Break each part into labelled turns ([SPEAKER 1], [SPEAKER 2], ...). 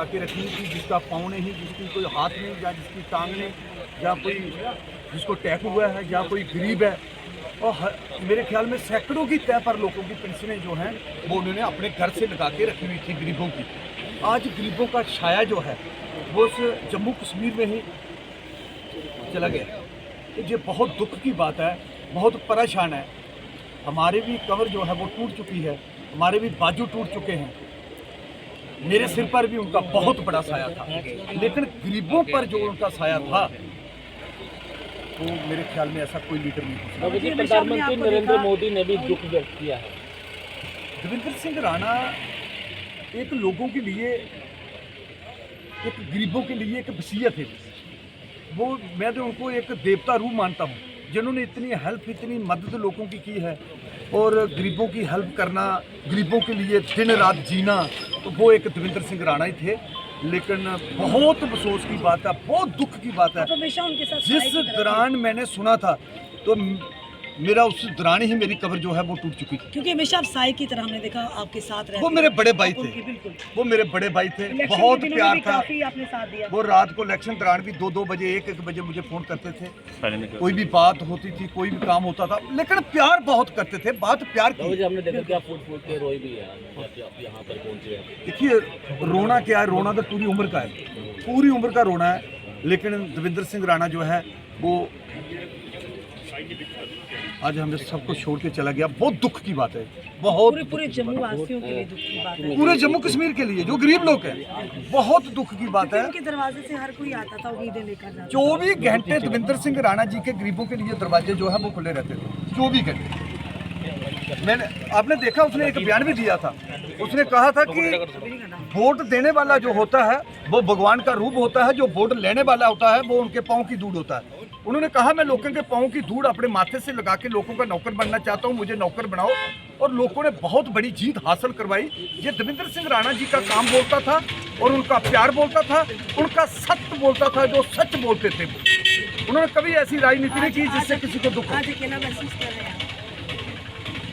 [SPEAKER 1] लटका के रखी थी, जिसका पाँव नहीं, जिसकी कोई हाथ नहीं, या जिसकी टांग नहीं, या कोई जिसको अटैक हुआ है, या कोई गरीब है। और मेरे ख्याल में सैकड़ों की तय पर लोगों की पेंशनें जो हैं वो उन्होंने अपने घर से लगा के रखी हुई थी गरीबों की। आज गरीबों का छाया जो है वो उस जम्मू कश्मीर में ही चला गया। तो ये बहुत दुख की बात है, बहुत परेशान है। हमारे भी कमर जो है वो टूट चुकी है, हमारे भी बाजू टूट चुके हैं, मेरे सिर पर भी उनका बहुत बड़ा साया था, लेकिन गरीबों पर जो उनका साया था वो मेरे ख्याल में ऐसा कोई लीडर नहीं हो सकता।
[SPEAKER 2] प्रधानमंत्री नरेंद्र मोदी ने भी दुख व्यक्त किया है।
[SPEAKER 1] देवेंद्र सिंह राणा एक लोगों के लिए, एक गरीबों के लिए एक वसीयत है। वो मैं तो उनको एक देवता रूप मानता हूँ, जिन्होंने इतनी हेल्प, इतनी मदद लोगों की है, और गरीबों की हेल्प करना, गरीबों के लिए दिन रात जीना, तो वो एक देवेंद्र सिंह राणा ही थे। लेकिन बहुत अफसोस की बात है, बहुत दुख की बात है, जिस दौरान मैंने सुना था तो मेरा उस दौरान ही मेरी कब्र जो है वो टूट चुकी थी।
[SPEAKER 3] क्योंकि हमेशा आप साई की तरह हमने देखा आपके साथ रहते।
[SPEAKER 1] वो मेरे बड़े भाई थे,
[SPEAKER 3] बिल्कुल
[SPEAKER 1] वो मेरे बड़े भाई थे, बहुत प्यार था।
[SPEAKER 3] काफी आपने साथ दिया।
[SPEAKER 1] वो रात को इलेक्शन दौरान भी 2-2 बजे 1-1 बजे मुझे फ़ोन करते थे, कोई भी बात होती थी, कोई भी काम होता था, लेकिन प्यार बहुत करते थे, बात प्यार की।
[SPEAKER 2] हमने देखा कि आप फूट के रोई भी है, आप यहाँ पर पहुँचे हैं।
[SPEAKER 1] देखिए, रोना क्या है, रोना तो पूरी उम्र का है, पूरी उम्र का रोना है। लेकिन देवेंद्र सिंह राणा जो है वो आज हमें सबको छोड़ के चला गया, बहुत दुख की बात है, बहुत।
[SPEAKER 3] पूरे जम्मू वासियों के लिए दुख की बात है,
[SPEAKER 1] पूरे जम्मू कश्मीर के लिए जो गरीब लोग हैं, बहुत दुख की बात है।
[SPEAKER 3] उनके दरवाजे से हर कोई आता था उम्मीदें लेकर जाता था।
[SPEAKER 1] 24 घंटे देवेंद्र सिंह राणा जी के गरीबों के लिए दरवाजे जो है वो खुले रहते थे, 24 घंटे। मैंने, आपने देखा, उसने एक बयान भी दिया था, उसने कहा था कि वोट देने वाला जो होता है वो भगवान का रूप होता है, जो वोट लेने वाला होता है वो उनके पाँव की धूड़ होता है। उन्होंने कहा, मैं लोगों के पाँव की धूड़ अपने माथे से लगा के लोगों का नौकर बनना चाहता हूँ, मुझे नौकर बनाओ। और लोगों ने बहुत बड़ी जीत हासिल करवाई। ये देवेंद्र सिंह राणा जी का काम बोलता था, और उनका प्यार बोलता था, उनका सत्य बोलता था, जो सच बोलते थे। उन्होंने कभी ऐसी राजनीति नहीं की जिससे किसी को दुख हो।
[SPEAKER 3] अकेला महसूस कर रहे हैं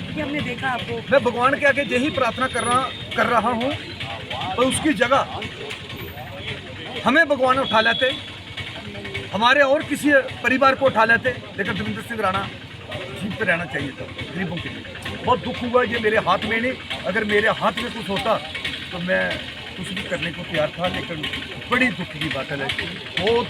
[SPEAKER 3] कि हमने देखा आपको।
[SPEAKER 1] मैं भगवान के आगे यही प्रार्थना कर रहा हूँ, और उसकी जगह हमें भगवान उठा लेते, हमारे और किसी परिवार को उठा लेते, लेकिन देवेंद्र सिंह राणा जीवित रहना चाहिए था गरीबों के लिए। बहुत दुख हुआ, ये मेरे हाथ में नहीं, अगर मेरे हाथ में कुछ होता तो मैं कुछ भी करने को तैयार था, लेकिन बड़ी दुख की बात है, बहुत